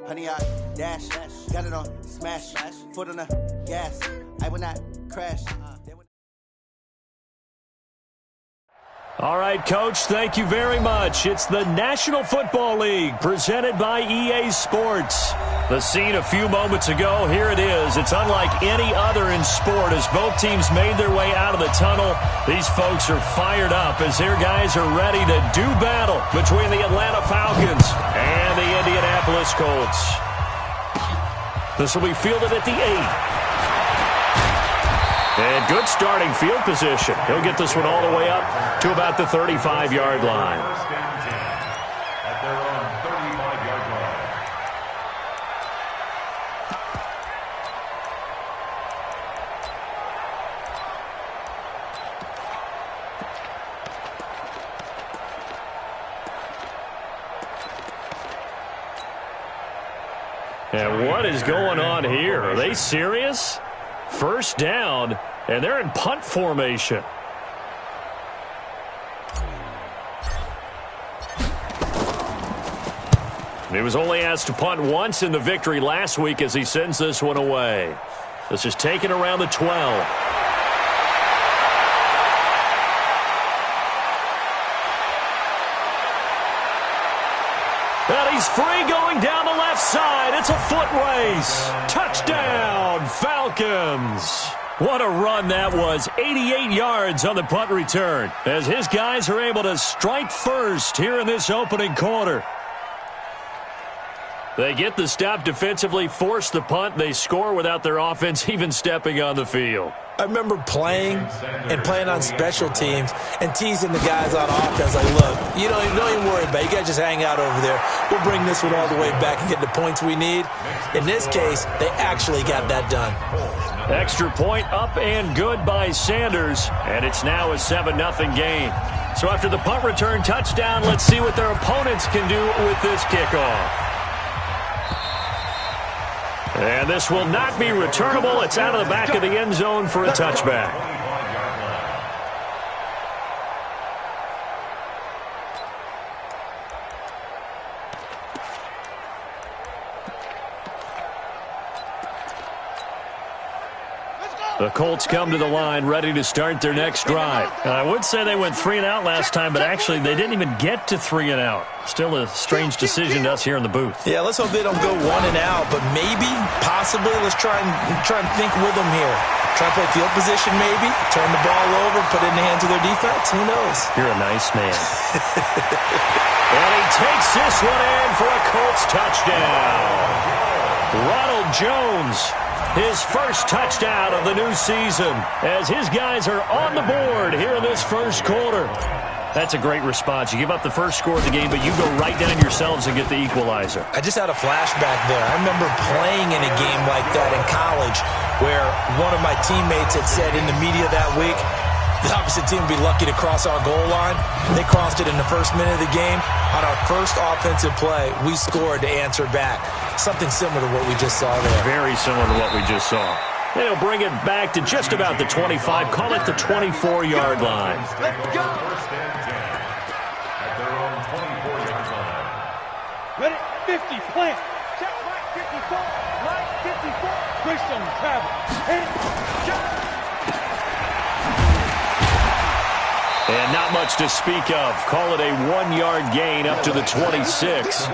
Honey, I dash, got it on smash, foot on the gas. I will not crash. All right, Coach, thank you very much. It's the National Football League presented by EA Sports. The scene a few moments ago, here it is. It's unlike any other in sport as both teams made their way out of the tunnel. These folks are fired up as their guys are ready to do battle between the Atlanta Falcons and the Indianapolis Colts. This will be fielded at the 8. And good starting field position. He'll get this one all the way up to about the 35-yard line. At their own 35-yard line. And what is going on here? Are they serious? First down, and they're in punt formation. He was only asked to punt once in the victory last week as he sends this one away. This is taken around the 12. And he's free going down the left side. It's a foot race. Touchdown, Falcons. What a run that was. 88 yards on the punt return as his guys are able to strike first here in this opening quarter. They get the stop defensively, force the punt. They score without their offense even stepping on the field. I remember playing on special teams and teasing the guys on offense like, look, you don't even worry about it. You guys just hang out over there. We'll bring this one all the way back and get the points we need. In this case, they actually got that done. Extra point up and good by Sanders, and it's now a 7-0 game. So after the punt return touchdown, let's see what their opponents can do with this kickoff. And this will not be returnable. It's out of the back of the end zone for a touchback. The Colts come to the line ready to start their next drive. I would say they went 3 and out last time, but actually they didn't even get to 3 and out. Still a strange decision to us here in the booth. Yeah, let's hope they don't go 1 and out, but maybe, possibly, let's try and think with them here. Try to play field position maybe, turn the ball over, put it in the hands of their defense. Who knows? You're a nice man. And he takes this one in for a Colts touchdown. Ronald Jones, his first touchdown of the new season as his guys are on the board here in this first quarter. That's a great response. You give up the first score of the game, but you go right down yourselves and get the equalizer. I just had a flashback there. I remember playing in a game like that in college where one of my teammates had said in the media that week, the opposite team would be lucky to cross our goal line. They crossed it in the first minute of the game. On our first offensive play, we scored to answer back. Something similar to what we just saw there. Very similar to what we just saw. They'll bring it back to just about the 25. Call it the 24-yard line. First and 10 at their own 24-yard line. Ready? 50, plant. Check right 54. Christian travel. And not much to speak of. Call it a 1-yard gain up to the 26.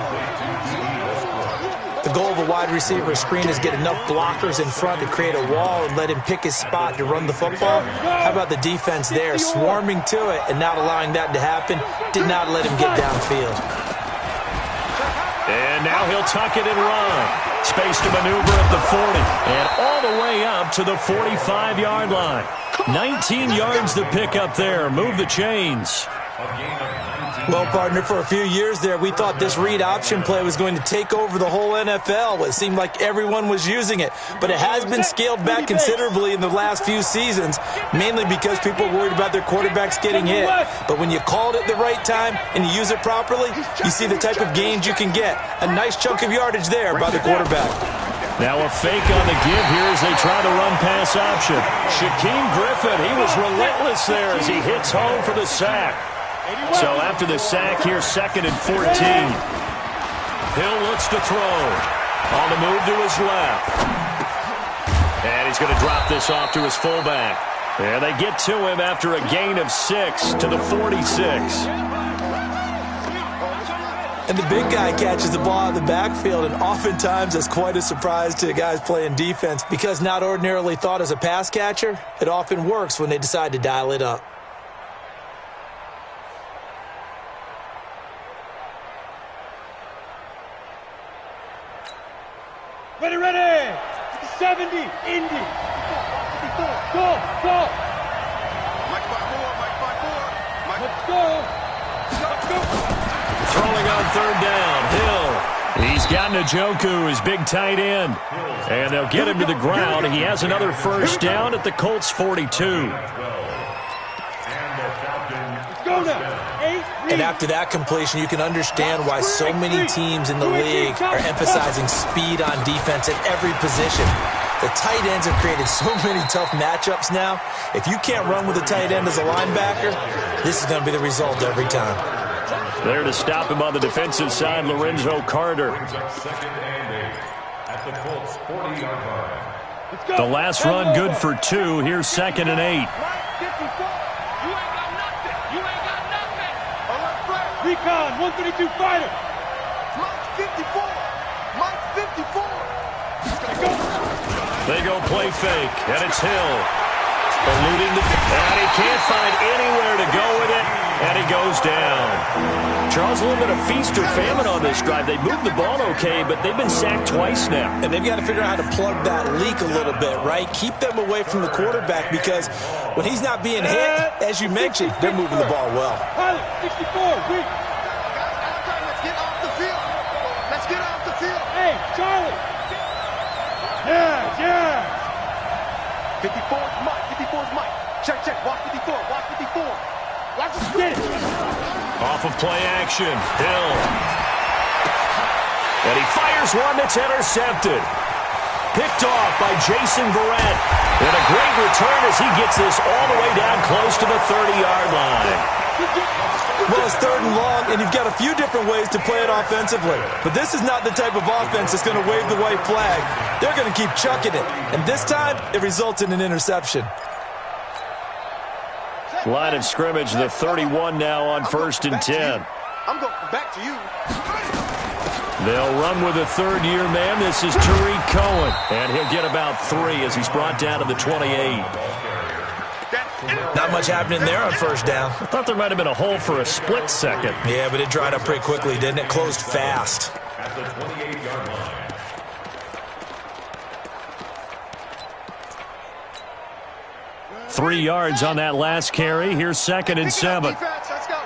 The goal of a wide receiver screen is get enough blockers in front to create a wall and let him pick his spot to run the football. How about the defense there, swarming to it and not allowing that to happen? Did not let him get downfield. And now he'll tuck it and run. Space to maneuver at the 40 and all the way up to the 45-yard line. 19 yards to pick up there. Move the chains. Well, partner, for a few years there, we thought this read option play was going to take over the whole NFL. It seemed like everyone was using it, but it has been scaled back considerably in the last few seasons, mainly because people are worried about their quarterbacks getting hit. But when you call it at the right time and you use it properly, you see the type of gains you can get. A nice chunk of yardage there by the quarterback. Now a fake on the give here as they try the run-pass option. Shaquem Griffin, he was relentless there as he hits home for the sack. So after the sack here, 2nd and 14. Hill looks to throw. On the move to his left. And he's going to drop this off to his fullback. And they get to him after a gain of 6 to the 46. And the big guy catches the ball out of the backfield, and oftentimes that's quite a surprise to the guys playing defense because not ordinarily thought as a pass catcher, it often works when they decide to dial it up. Ready, ready! 70, Indy! Go, go! Mike 5-4, Mike 5-4. Let's go! Let's go! Throwing on third down, Hill. He's got Njoku, his big tight end. And they'll get him to the ground. He has another first down at the Colts 42. And after that completion, you can understand why so many teams in the league are emphasizing speed on defense at every position. The tight ends have created so many tough matchups now. If you can't run with a tight end as a linebacker, this is going to be the result every time. There to stop him on the defensive side, Lorenzo Carter. The last run good for 2. Here's 2nd and 8. Recon, 132 fighter. Mike 54. Mike 54. They go play fake, and it's Hill. Eluding the... And he can't find anywhere to go with it, and he goes down. Charles, a little bit of feast or famine on this drive. They moved the ball okay, but they've been sacked twice now. And they've got to figure out how to plug that leak a little bit, right? Keep them away from the quarterback because when he's not being hit, as you mentioned, they're moving the ball well. Pilot, 64, weak. Let's get off the field. Let's get off the field. Hey, Charlie. Yeah. 54 is Mike. 54 is Mike. Check. Watch 54. Watch 54. Watch this. Get it. Off of play action, Hill. And he fires one that's intercepted. Picked off by Jason Verrett. And a great return as he gets this all the way down close to the 30-yard line. Well, it's 3rd and long, and you've got a few different ways to play it offensively. But this is not the type of offense that's going to wave the white flag. They're going to keep chucking it. And this time, it results in an interception. Line of scrimmage, the 31 now on 1st and 10. I'm going back to you. They'll run with a third-year man. This is Tariq Cohen. And he'll get about 3 as he's brought down to the 28. Not much happening there on 1st down. I thought there might have been a hole for a split second. Yeah, but it dried up pretty quickly, didn't it? Closed fast. At the 28-yard line. Three yards on that last carry. Here's 2nd and 7. Let's go.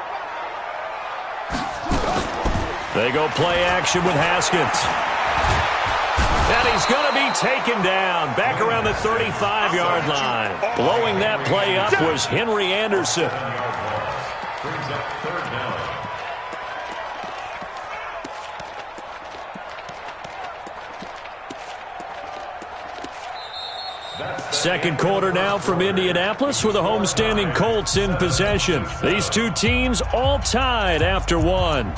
They go play action with Haskins. And he's going to be taken down back around the 35-yard line. Blowing that play up was Henry Anderson. Brings up 3rd down. Second quarter now from Indianapolis with the homestanding Colts in possession. These two teams all tied after 1.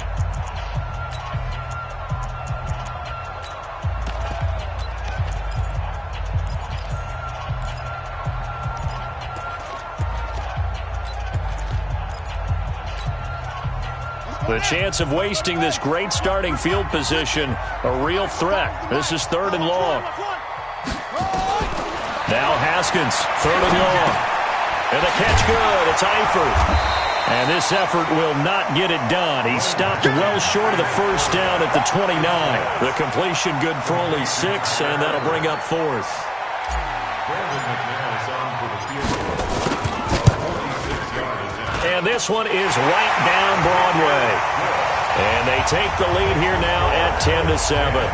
The chance of wasting this great starting field position, a real threat. This is 3rd and long. Now Haskins, 3rd and long. And the catch good. It's Eifert. And this effort will not get it done. He stopped well short of the first down at the 29. The completion good for only 6, and that'll bring up 4th. And this one is right down Broadway. And they take the lead here now at 10-7.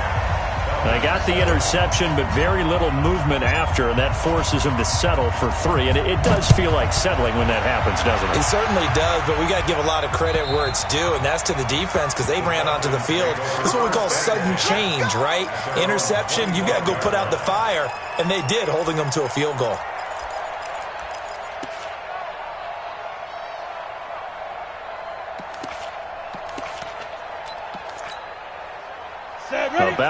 They got the interception, but very little movement after, and that forces him to settle for 3. And it does feel like settling when that happens, doesn't it? It certainly does, but we got to give a lot of credit where it's due, and that's to the defense because they ran onto the field. This is what we call sudden change, right? Interception, you got to go put out the fire, and they did, holding them to a field goal.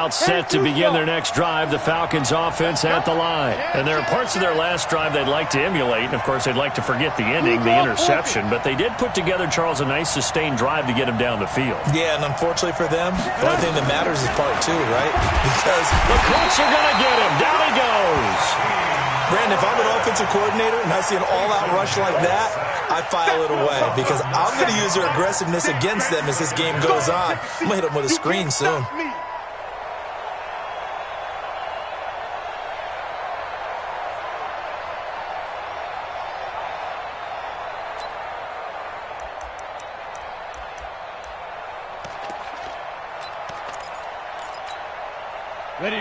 about set to begin their next drive. The Falcons offense at the line. And there are parts of their last drive they'd like to emulate. And, of course, they'd like to forget the ending, the interception. But they did put together, Charles, a nice sustained drive to get him down the field. Yeah, and unfortunately for them, the only thing that matters is part two, right? Because the Colts are going to get him. Down he goes. Brandon, if I'm an offensive coordinator and I see an all-out rush like that, I file it away because I'm going to use their aggressiveness against them as this game goes on. I'm going to hit them with a screen soon.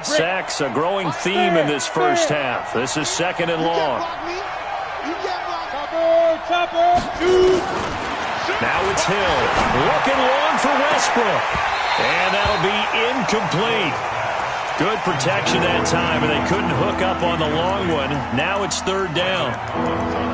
Sacks, a growing theme in this first half. This is second and long. Now it's Hill. Looking long for Westbrook. And that'll be incomplete. Good protection that time, and they couldn't hook up on the long one. Now it's third down.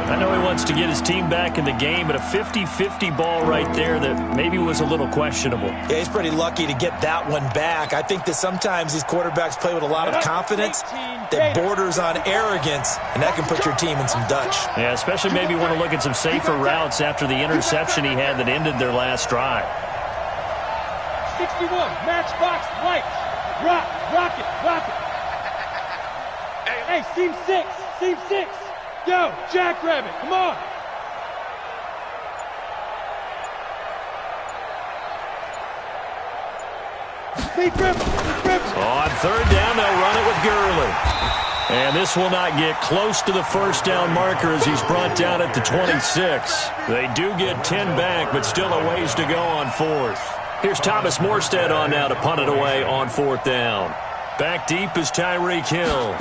I know he wants to get his team back in the game, but a 50-50 ball right there that maybe was a little questionable. Yeah, he's pretty lucky to get that one back. I think that sometimes these quarterbacks play with a lot of confidence that borders on arrogance, and that can put your team in some Dutch. Yeah, especially maybe want to look at some safer routes after the interception he had that ended their last drive. 61, matchbox, lights. Rock it. Hey, seam six. Yo, jackrabbit, come on. On third down, they'll run it with Gurley. And this will not get close to the first down marker as he's brought down at the 26. They do get 10 back, but still a ways to go on fourth. Here's Thomas Morstead on now to punt it away on fourth down. Back deep is Tyreek Hill.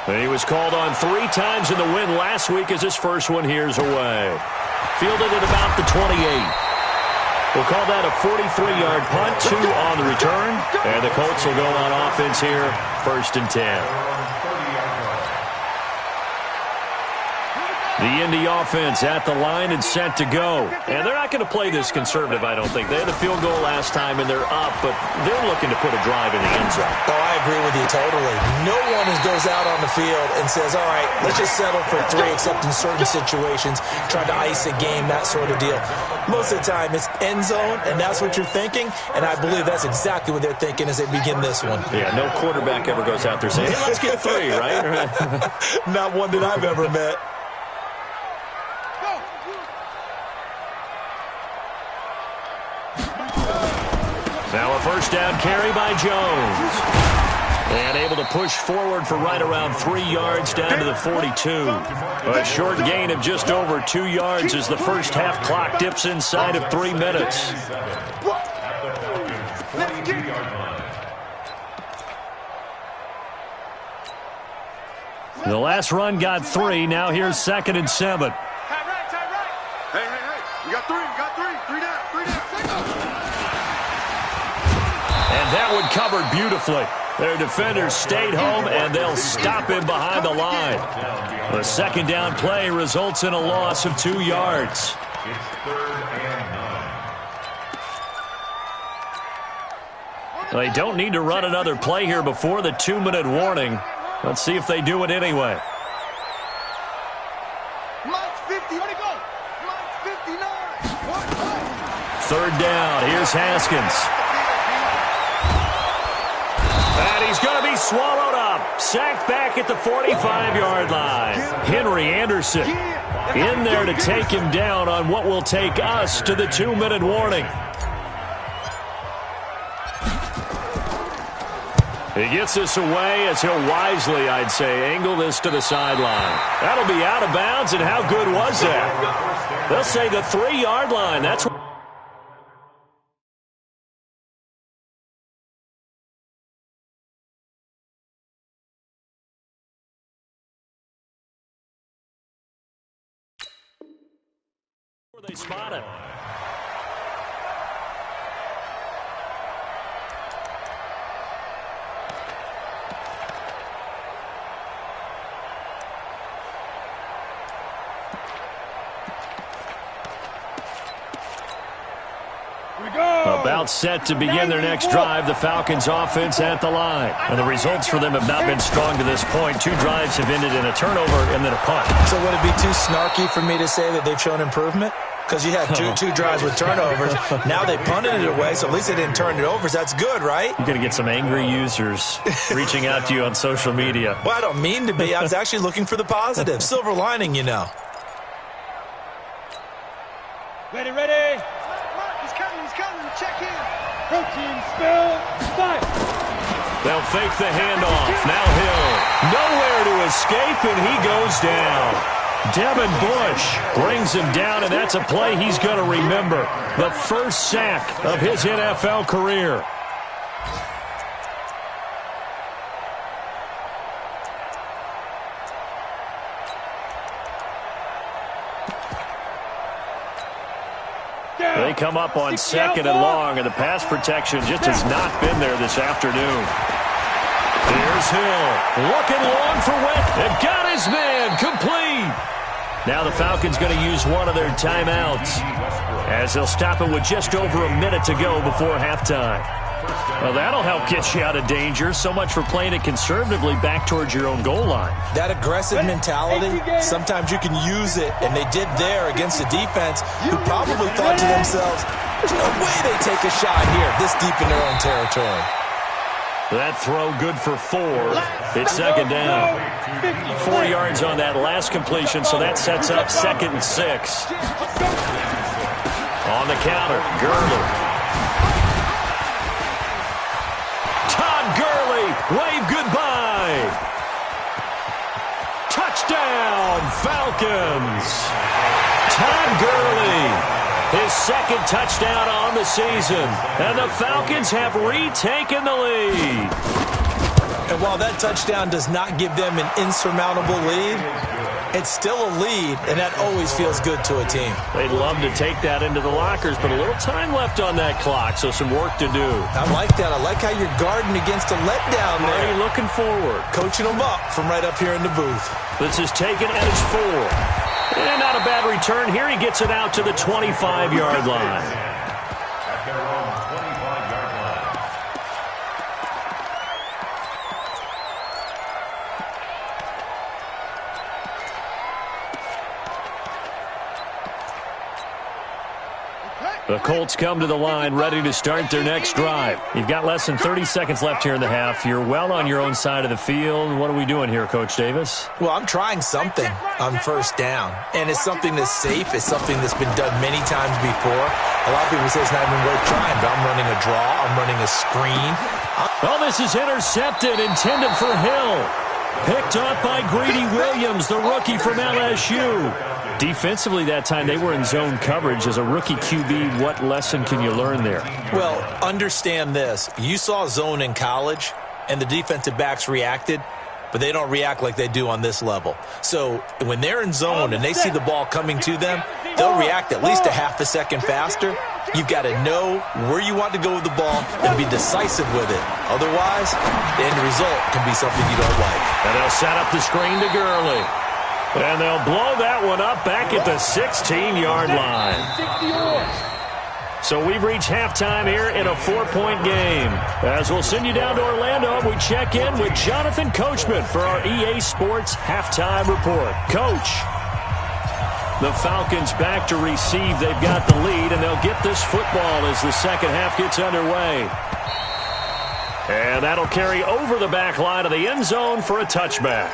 He was called on 3 times in the win last week as his first one here's away. Fielded at about the 28. We'll call that a 43-yard punt, 2 on the return. And the Colts will go on offense here, first and 10. The Indy offense at the line and set to go. And they're not going to play this conservative, I don't think. They had a field goal last time, and they're up, but they're looking to put a drive in the end zone. Oh, I agree with you totally. No one goes out on the field and says, all right, let's just settle for 3, except in certain situations, trying to ice a game, that sort of deal. Most of the time, it's end zone, and that's what you're thinking, and I believe that's exactly what they're thinking as they begin this one. Yeah, no quarterback ever goes out there saying, hey, let's get 3, right? Not one that I've ever met. Now a first down carry by Jones. And able to push forward for right around 3 yards down to the 42. A short gain of just over 2 yards as the first half clock dips inside of 3 minutes. The last run got 3. Now here's second and 7. Hey. We got 3. 3 down. And that one covered beautifully. Their defenders stayed home, and they'll stop him behind the line. The second down play results in a loss of 2 yards. It's third and 9. They don't need to run another play here before the 2-minute warning. Let's see if they do it anyway. Third down. Here's Haskins. And he's going to be swallowed up. Sacked back at the 45-yard line. Henry Anderson in there to take him down on what will take us to the 2-minute warning. He gets this away as he'll wisely, I'd say, angle this to the sideline. That'll be out of bounds, and how good was that? They'll say the 3-yard line. That's what they spot it. About set to begin their next drive, the Falcons offense at the line. And the results for them have not been strong to this point. 2 drives have ended in a turnover and then a punt. So would it be too snarky for me to say that they've shown improvement? Because you had two drives with turnovers. Now they punted it away, so at least they didn't turn it over. So that's good, right? You're going to get some angry users reaching out to you on social media. Well, I don't mean to be. I was actually looking for the positive. Silver lining, you know. Ready, ready. He's coming. Check in. Protein spill. Fight. They'll fake the handoff. Now Hill. Nowhere to escape, and he goes down. Devin Bush brings him down, and that's a play he's going to remember. The first sack of his NFL career. They come up on 2nd and long, and the pass protection just has not been there this afternoon. Here's Hill, looking long for Wentz, and got his man complete. Now the Falcons going to use one of their timeouts as they'll stop it with just over a minute to go before halftime. Well, that'll help get you out of danger. So much for playing it conservatively back towards your own goal line. That aggressive mentality, sometimes you can use it, and they did there against a defense who probably thought to themselves, there's no way they take a shot here this deep in their own territory. That throw good for 4. It's 2nd down. 4 yards on that last completion, so that sets up 2nd and 6. On the counter, Gurley. Todd Gurley, wave goodbye. Touchdown, Falcons. Todd Gurley. His 2nd touchdown on the season. And the Falcons have retaken the lead. And while that touchdown does not give them an insurmountable lead, it's still a lead, and that always feels good to a team. They'd love to take that into the lockers, but a little time left on that clock, so some work to do. I like that. I like how you're guarding against a letdown there. Already looking forward. Coaching them up from right up here in the booth. This is taken at his 4. And not a bad return here. He gets it out to the 25-yard line. At their own 25-yard line. The Colts come to the line ready to start their next drive. You've got less than 30 seconds left here in the half. You're well on your own side of the field. What are we doing here, Coach Davis? Well, I'm trying something on 1st down, and it's something that's safe. It's something that's been done many times before. A lot of people say it's not even worth trying, but I'm running a draw. I'm running a screen. Well, this is intercepted, intended for Hill. Picked up by Greedy Williams, the rookie from LSU. Defensively that time, they were in zone coverage. As a rookie QB, what lesson can you learn there? Well, understand this. You saw zone in college, and the defensive backs reacted, but they don't react like they do on this level. So when they're in zone and they see the ball coming to them, they'll react at least a half a second faster. You've got to know where you want to go with the ball and be decisive with it. Otherwise, the end result can be something you don't like. And they'll set up the screen to Gurley. And they'll blow that one up back at the 16-yard line. So we've reached halftime here in a 4-point game. As we'll send you down to Orlando, we check in with Jonathan Coachman for our EA Sports Halftime Report. Coach, the Falcons back to receive. They've got the lead, and they'll get this football as the second half gets underway. And that'll carry over the back line of the end zone for a touchback.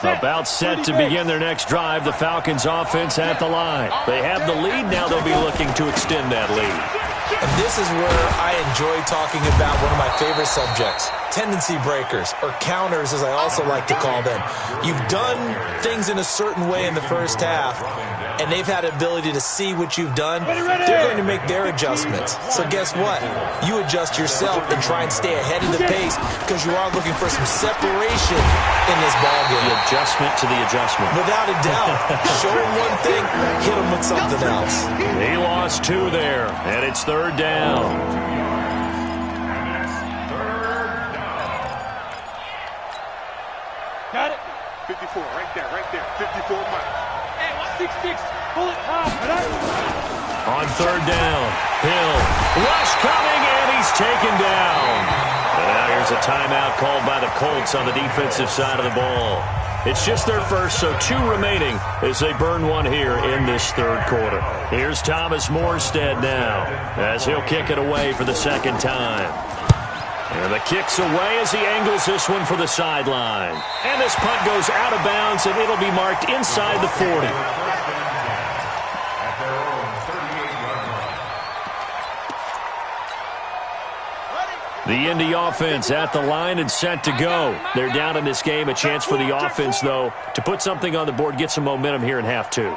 About set to begin their next drive, the Falcons offense at the line. They have the lead, now they'll be looking to extend that lead. And this is where I enjoy talking about one of my favorite subjects, tendency breakers, or counters as I also like to call them. You've done things in a certain way in the first half, and they've had the ability to see what you've done. They're going to make their adjustments. So guess what? You adjust yourself and try and stay ahead of the pace because you are looking for some separation in this ballgame. The adjustment to the adjustment. Without a doubt. Show them one thing, hit them with something else. He lost 2 there, and it's 3rd down. 54, right there, 54 Mike. Hey, 6-6, pull it high. On third down, Hill. Rush coming, and he's taken down. And now here's a timeout called by the Colts on the defensive side of the ball. It's just their first, so 2 remaining as they burn one here in this third quarter. Here's Thomas Morstead now as he'll kick it away for the second time. And the kick's away as he angles this one for the sideline. And this punt goes out of bounds, and it'll be marked inside the 40. The Indy offense at the line and set to go. They're down in this game. A chance for the offense, though, to put something on the board, get some momentum here in half 2.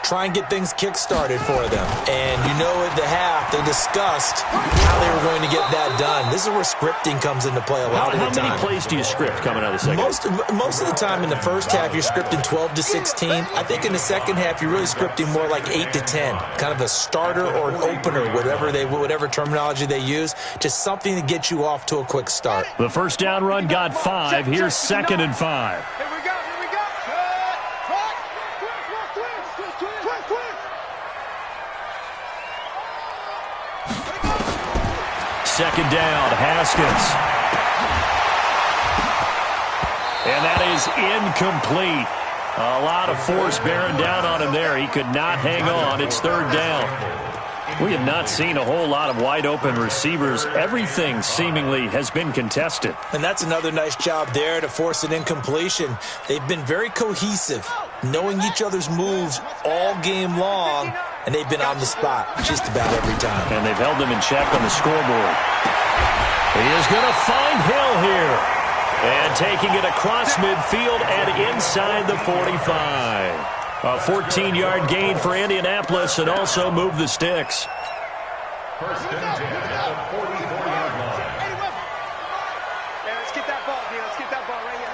Try and get things kick-started for them. And you know at the half, they discussed how they were going to get that done. This is where scripting comes into play a lot of the time. How many plays do you script coming out of the second? Most of the time in the first half, you're scripting 12 to 16. I think in the second half, you're really scripting more like 8 to 10. Kind of a starter or an opener, whatever terminology they use. Just something to get you off to a quick start. The first down run got 5. Here's 2nd and 5. Here we go. Second down, Haskins. And that is incomplete. A lot of force bearing down on him there. He could not hang on. It's third down. We have not seen a whole lot of wide-open receivers. Everything seemingly has been contested. And that's another nice job there to force an incompletion. They've been very cohesive, knowing each other's moves all game long, and they've been on the spot just about every time. And they've held them in check on the scoreboard. He is going to find Hill here. And taking it across midfield and inside the 45. A 14-yard gain for Indianapolis and also move the sticks. First and 10 at the 44-yard line. Yeah, let's get that ball, D. Let's get that ball right here.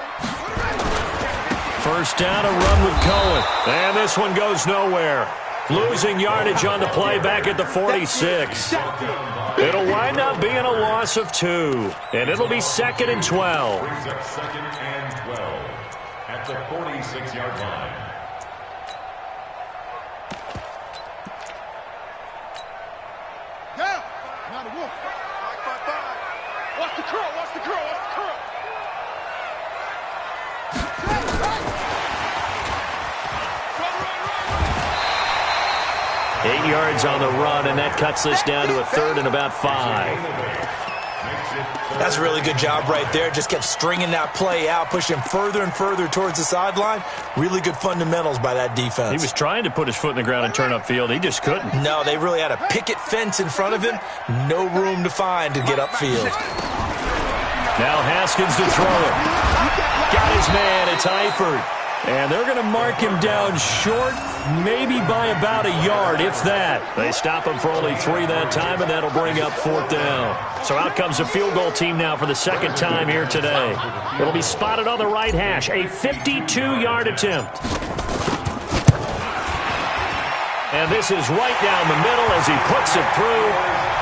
First down, a run with Cohen. And this one goes nowhere. Losing yardage on the play back at the 46. It'll wind up being a loss of 2. And it'll be 2nd and 12. Brings up 2nd and 12 at the 46-yard line. Down. Now the wolf. 5-5-5. Watch the curl. Watch the curl. Watch the curl. 8 yards on the run, and that cuts this down to a 3rd and about 5. That's a really good job right there. Just kept stringing that play out, pushing further and further towards the sideline. Really good fundamentals by that defense. He was trying to put his foot in the ground and turn upfield. He just couldn't. No, they really had a picket fence in front of him. No room to find to get upfield. Now Haskins to throw it. Got his man. It's Eifert. And they're going to mark him down short, maybe by about a yard, if that. They stop him for only 3 that time, and that'll bring up 4th down. So out comes the field goal team now for the second time here today. It'll be spotted on the right hash, a 52-yard attempt. And this is right down the middle as he puts it through.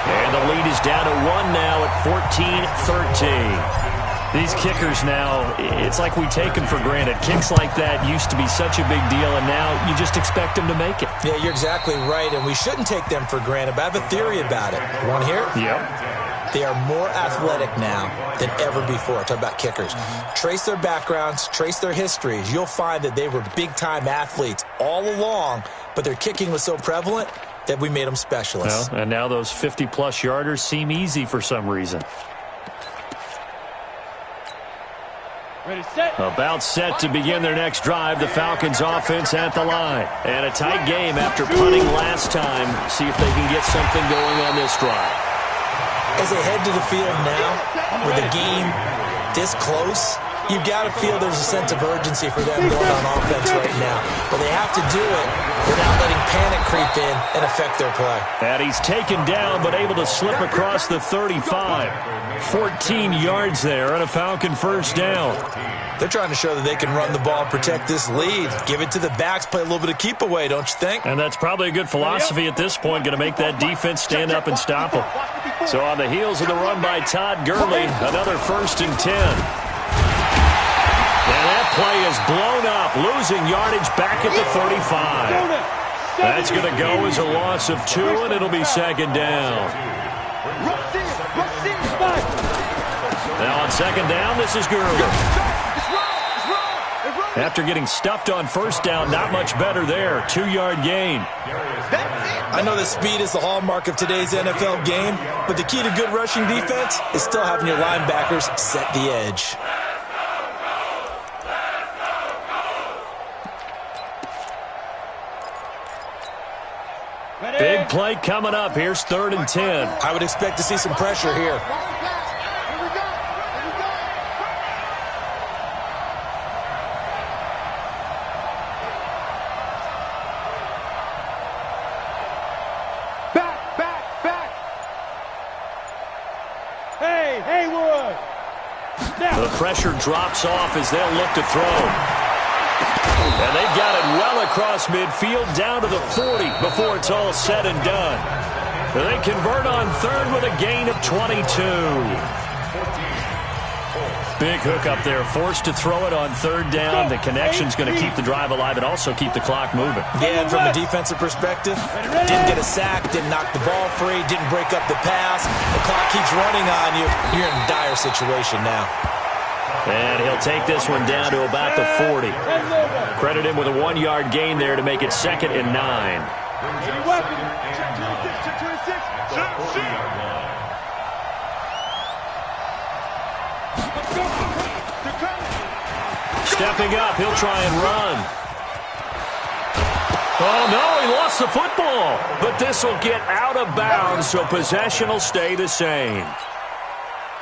And the lead is down to 1 now at 14-13. These kickers now, it's like we take them for granted. Kicks like that used to be such a big deal, and now you just expect them to make it. Yeah, you're exactly right, and we shouldn't take them for granted, but I have a theory about it. You want to hear it? Yep. They are more athletic now than ever before. Talk about kickers. Trace their backgrounds, trace their histories. You'll find that they were big-time athletes all along, but their kicking was so prevalent that we made them specialists. Well, and now those 50-plus yarders seem easy for some reason. Ready, set. About set to begin their next drive. The Falcons offense at the line. And a tight game after punting last time. See if they can get something going on this drive. As they head to the field now, with the game this close, you've got to feel there's a sense of urgency for them going on offense right now. But they have to do it without letting panic creep in and affect their play. And he's taken down but able to slip across the 35. 14 yards there on a Falcon first down. They're trying to show that they can run the ball and protect this lead. Give it to the backs, play a little bit of keep away, don't you think? And that's probably a good philosophy at this point, going to make that defense stand up and stop them. So on the heels of the run by Todd Gurley, another 1st and 10. And that play is blown up, losing yardage back at the 35. That's going to go as a loss of 2, and it'll be second down. Now on second down, this is Gurley. After getting stuffed on first down, not much better there. 2-yard gain. I know that speed is the hallmark of today's NFL game, but the key to good rushing defense is still having your linebackers set the edge. Big play coming up. Here's 3rd and 10. I would expect to see some pressure here. The pressure drops off as they'll look to throw. And they've got it well across midfield down to the 40 before it's all said and done. They convert on 3rd with a gain of 22. Big hook up there, forced to throw it on 3rd down. The connection's going to keep the drive alive and also keep the clock moving. Yeah, and from a defensive perspective, didn't get a sack, didn't knock the ball free, didn't break up the pass. The clock keeps running on you. You're in a dire situation now. And he'll take this one down to about the 40. Credit him with a 1-yard gain there to make it 2nd and 9. Stepping up, he'll try and run. Oh, no, he lost the football. But this will get out of bounds, so possession will stay the same.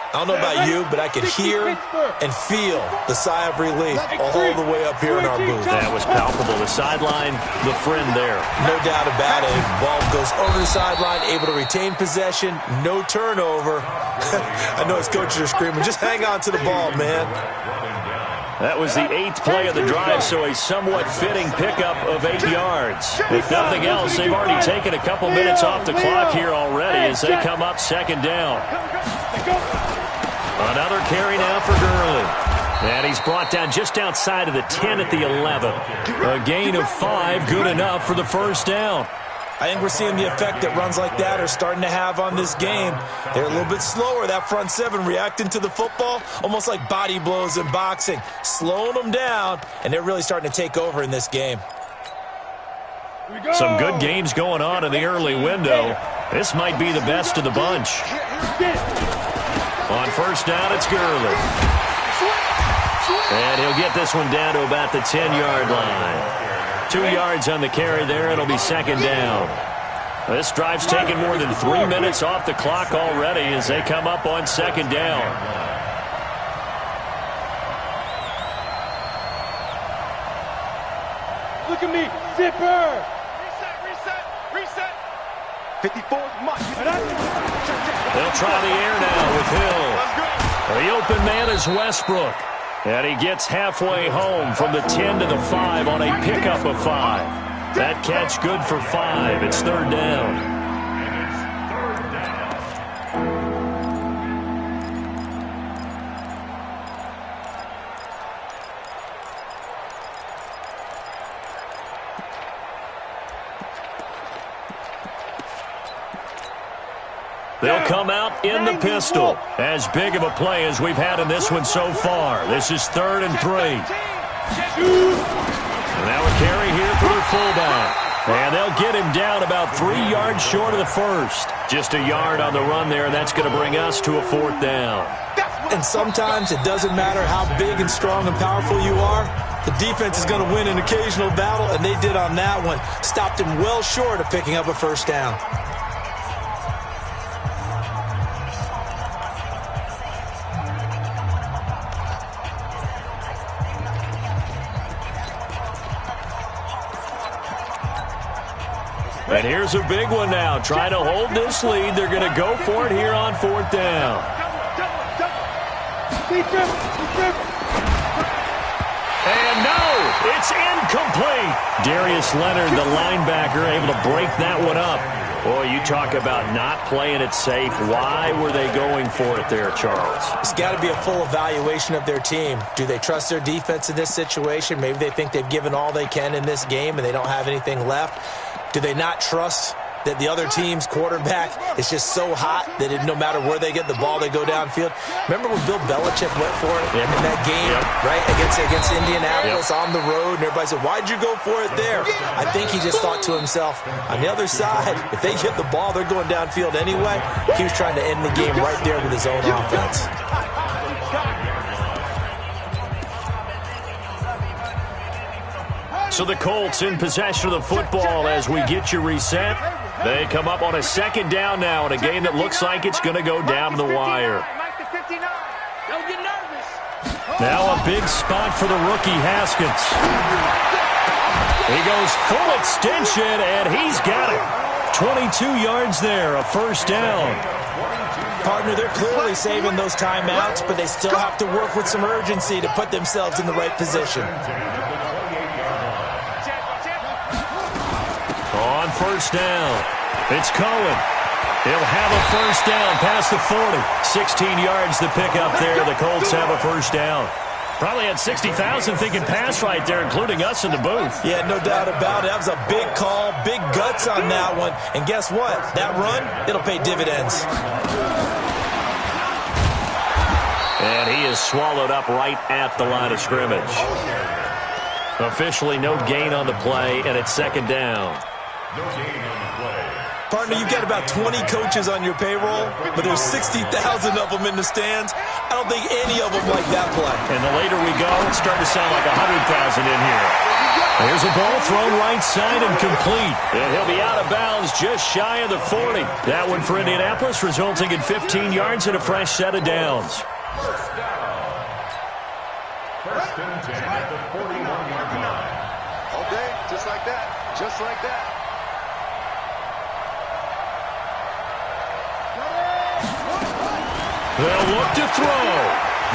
I don't know about you, but I could hear and feel the sigh of relief all the way up here in our booth. That was palpable. The sideline, the friend there. No doubt about it. Ball goes over the sideline, able to retain possession, no turnover. I know his coaches are screaming, just hang on to the ball, man. That was the 8th play of the drive, so a somewhat fitting pickup of 8 yards. If nothing else, they've already taken a couple minutes off the clock here already as they come up 2nd down. Another carry now for Gurley. And he's brought down just outside of the 10 at the 11. A gain of 5, good enough for the 1st down. I think we're seeing the effect that runs like that are starting to have on this game. They're a little bit slower, that front 7, reacting to the football, almost like body blows in boxing, slowing them down, and they're really starting to take over in this game. Some good games going on in the early window. This might be the best of the bunch. On 1st down, it's Gurley. And he'll get this one down to about the 10-yard line. 2 yards on the carry there. It'll be 2nd down. This drive's taken more than 3 minutes off the clock already as they come up on 2nd down. Look at me, zipper. Reset. 54 Mike. They'll try the air now with Hill. The open man is Westbrook. And he gets halfway home from the 10 to the 5 on a pickup of 5. That catch good for 5. It's 3rd down. They'll come out in the pistol. As big of a play as we've had in this one so far. This is 3rd and 3. Now a carry here for the fullback. And they'll get him down about 3 yards short of the 1st. Just a yard on the run there, and that's going to bring us to a 4th down. And sometimes it doesn't matter how big and strong and powerful you are. The defense is going to win an occasional battle, and they did on that one. Stopped him well short of picking up a 1st down. And here's a big one now. Trying to hold this lead. They're going to go for it here on 4th down. And no, it's incomplete. Darius Leonard, the linebacker, able to break that one up. Boy, you talk about not playing it safe. Why were they going for it there, Charles? It's got to be a full evaluation of their team. Do they trust their defense in this situation? Maybe they think they've given all they can in this game and they don't have anything left. Do they not trust that the other team's quarterback is just so hot that no matter where they get the ball, they go downfield? Remember when Bill Belichick went for it in that game, right, against Indianapolis on the road, and everybody said, why'd you go for it there? I think he just thought to himself, on the other side, if they get the ball, they're going downfield anyway. He was trying to end the game right there with his own offense. So the Colts in possession of the football as we get you reset. They come up on a second down now in a game that looks like it's going to go down to the wire. Now a big spot for the rookie Haskins. He goes full extension, and he's got it. 22 yards there, a first down. Partner, they're clearly saving those timeouts, but they still have to work with some urgency to put themselves in the right position. On first down, it's Cohen. He'll have a first down past the 40. 16 yards to pick up there. The Colts have a first down. Probably had 60,000 thinking pass right there, including us in the booth. Yeah, no doubt about it. That was a big call, big guts on that one. And guess what? That run, it'll pay dividends. And he is swallowed up right at the line of scrimmage. Officially no gain on the play, and it's second down. No gain on the play. Partner, you've got about 20 coaches on your payroll, but there's 60,000 of them in the stands. I don't think any of them like that play. And the later we go, it's starting to sound like 100,000 in here. There's a ball thrown right side and complete. And he'll be out of bounds just shy of the 40. That one for Indianapolis, resulting in 15 yards and a fresh set of downs. First down. First and 10 at the 41-yard line. Okay, just like that. Just like that. They'll look to throw.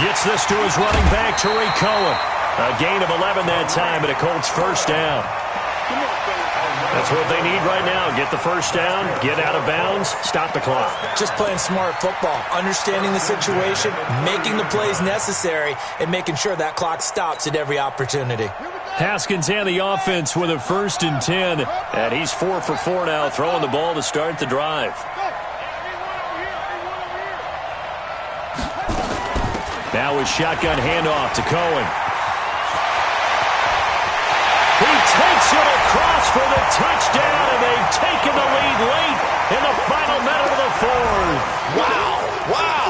Gets this to his running back, Tariq Cohen. A gain of 11 that time, and a Colts first down. That's what they need right now. Get the first down, get out of bounds, stop the clock. Just playing smart football, understanding the situation, making the plays necessary, and making sure that clock stops at every opportunity. Haskins and the offense with a first and 10, and he's 4 for 4 now, throwing the ball to start the drive. Now his shotgun handoff to Cohen. He takes it across for the touchdown, and they've taken the lead late in the final minute of the fourth. Wow, wow,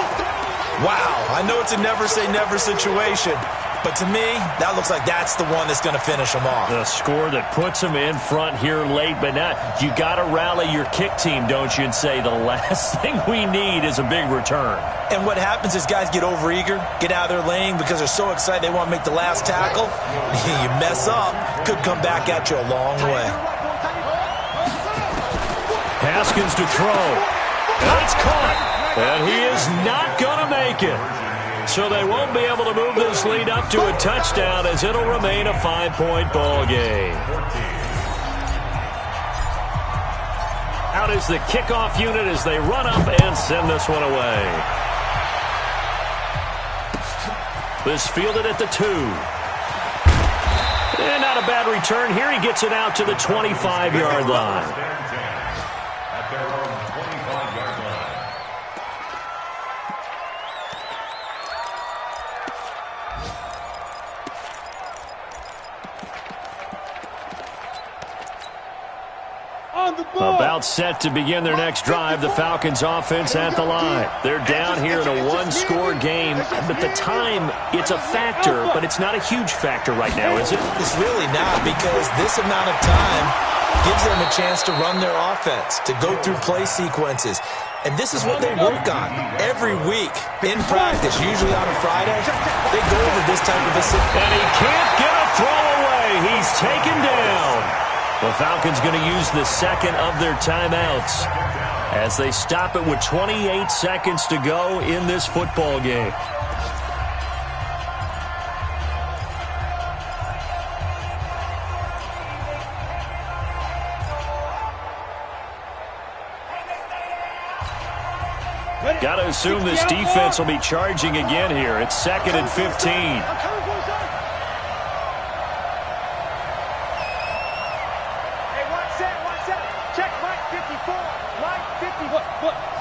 wow. I know it's a never-say-never situation, but to me, that looks like that's the one that's going to finish them off. The score that puts them in front here late, but now you got to rally your kick team, don't you, and say the last thing we need is a big return. And what happens is guys get overeager, get out of their lane because they're so excited they want to make the last tackle. You mess up, could come back at you a long way. Haskins to throw. And it's caught. And he is not going to make it. So they won't be able to move this lead up to a touchdown as it'll remain a 5-point ball game. Out is the kickoff unit as they run up and send this one away. This fielded at the 2. And not a bad return here. He gets it out to the 25-yard line. At their own 25-yard line. On the ball. About set to begin their next drive, the Falcons offense at the line. They're down here in a one-score game, but the time, it's a factor, but it's not a huge factor right now, is it? It's really not, because this amount of time gives them a chance to run their offense, to go through play sequences. And this is what they work on every week in practice, usually on a Friday. They go over this type of a situation. And he can't get a throw away. He's taken down. The Falcons going to use the second of their timeouts as they stop it with 28 seconds to go in this football game. Got to assume this defense will be charging again here. It's 2nd and 15.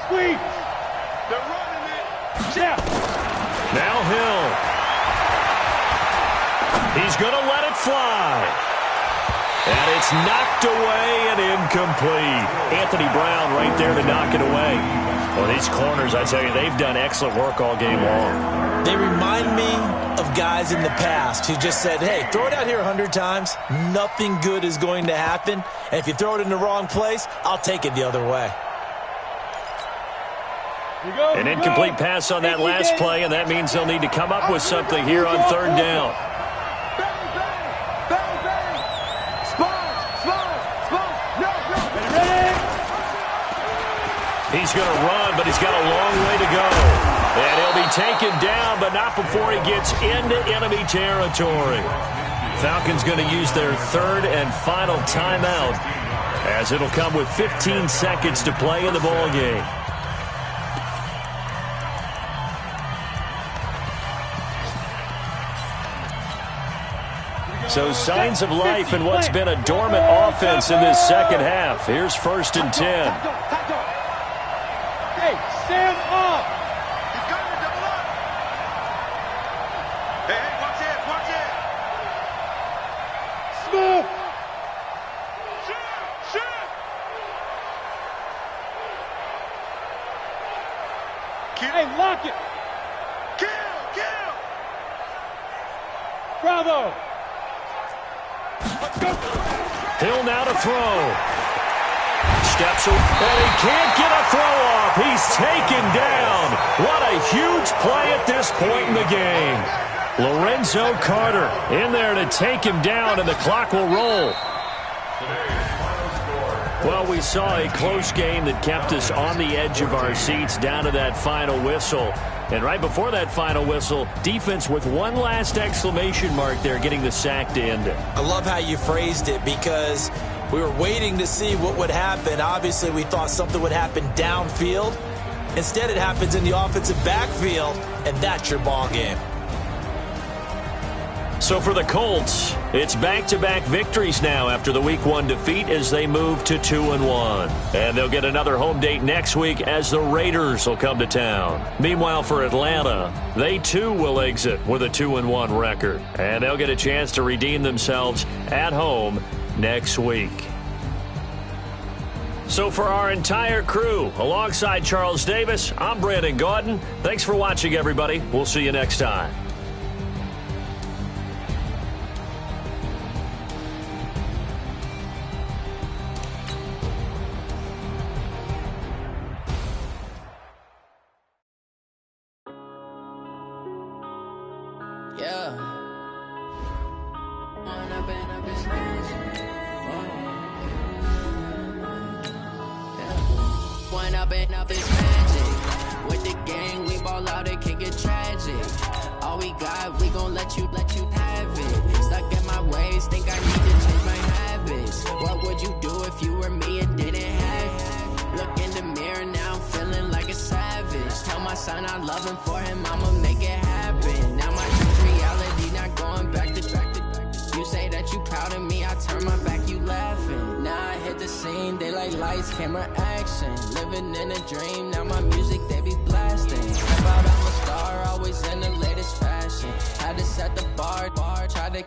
Squeeze! They're running it! Yeah! Now Hill. He's going to let it fly. And it's knocked away and incomplete. Anthony Brown right there to knock it away. Well, these corners, I tell you, they've done excellent work all game long. They remind me of guys in the past who just said, hey, throw it out here 100 times. Nothing good is going to happen. And if you throw it in the wrong place, I'll take it the other way. An incomplete pass on that last play, and that means they'll need to come up with something here on 3rd down. He's going to run, but he's got a long way to go. And he'll be taken down, but not before he gets into enemy territory. Falcons going to use their 3rd and final timeout, as it'll come with 15 seconds to play in the ballgame. So signs of life in what's been a dormant offense in this second half. Here's 1st and 10. Hey, stand up! He's got to double up! Hey, watch it! Smooth! Shoot! Hey, lock it! Kill! Bravo! Hill now to throw. Steps away, and he can't get a throw off. He's taken down. What a huge play at this point in the game. Lorenzo Carter in there to take him down, and the clock will roll. Well, we saw a close game that kept us on the edge of our seats down to that final whistle. And right before that final whistle, defense with one last exclamation mark there, getting the sack to end it. I love how you phrased it, because we were waiting to see what would happen. Obviously, we thought something would happen downfield. Instead, it happens in the offensive backfield, and that's your ball game. So for the Colts, it's back-to-back victories now after the Week 1 defeat as they move to 2-1. And they'll get another home date next week as the Raiders will come to town. Meanwhile, for Atlanta, they too will exit with a 2-1 record. And they'll get a chance to redeem themselves at home next week. So for our entire crew, alongside Charles Davis, I'm Brandon Gaudin. Thanks for watching, everybody. We'll see you next time.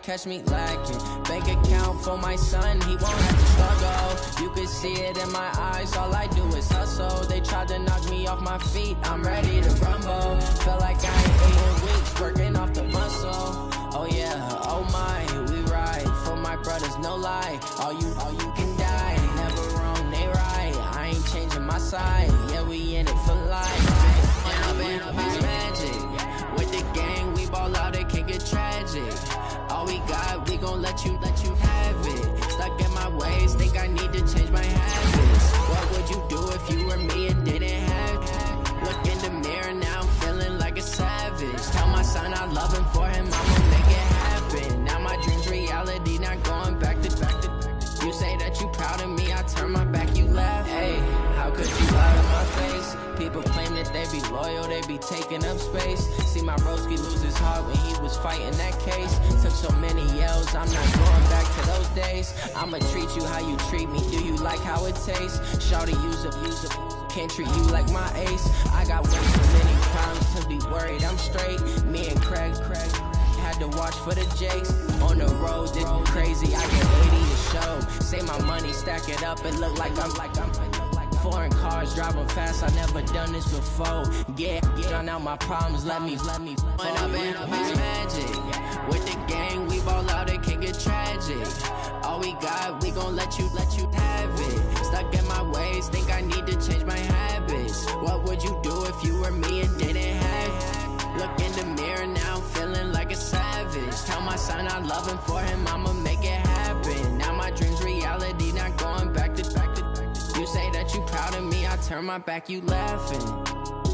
Catch me lacking. Bank account for my son, he won't have to struggle. You can see it in my eyes, all I do is hustle. They tried to knock me off my feet, I'm ready to rumble. Feel like I ain't ate in weeks, working off the muscle. Oh yeah, oh my, we ride for my brothers, no lie. All you can die, never wrong, they right. I ain't changing my side, yeah, we in it for life. It's magic. With the gang, we ball out, it can get tragic. All we got, we gon' let you have it. Stuck in my ways, think I need to change my habits. What would you do if you were me and didn't have it? Look in the mirror, now I'm feeling like a savage. Tell my son I love him, for him I'ma make it happen. Now my dream's reality, not going back to. You say that you proud of me, I turn my back, you laugh. Hey, how could you lie to my face? People claim that they be loyal, they be taking up space. See my broski lose his heart when he was fighting that case. Took so many yells, I'm not going back to those days. I'ma treat you how you treat me, do you like how it tastes? Shawty use up, can't treat you like my ace. I got way too many crimes to be worried I'm straight. Me and Craig had to watch for the Jakes. On the road, this crazy, I get 80 a show. Say my money, stack it up, it look like I'm foreign cars, driving fast, I never done this before. Yeah, drown out my problems, let me When I've been up is magic. With the gang, we ball out, it can get tragic. All we got, we gon' let you have it. Stuck in my ways, think I need to change my habits. What would you do if you were me and didn't have it? Look in the mirror now, feeling like a savage. Tell my son I love him, for him I'ma make it happen. Now my dream's reality, not going back to. You say that you proud of me, I turn my back, you laughing.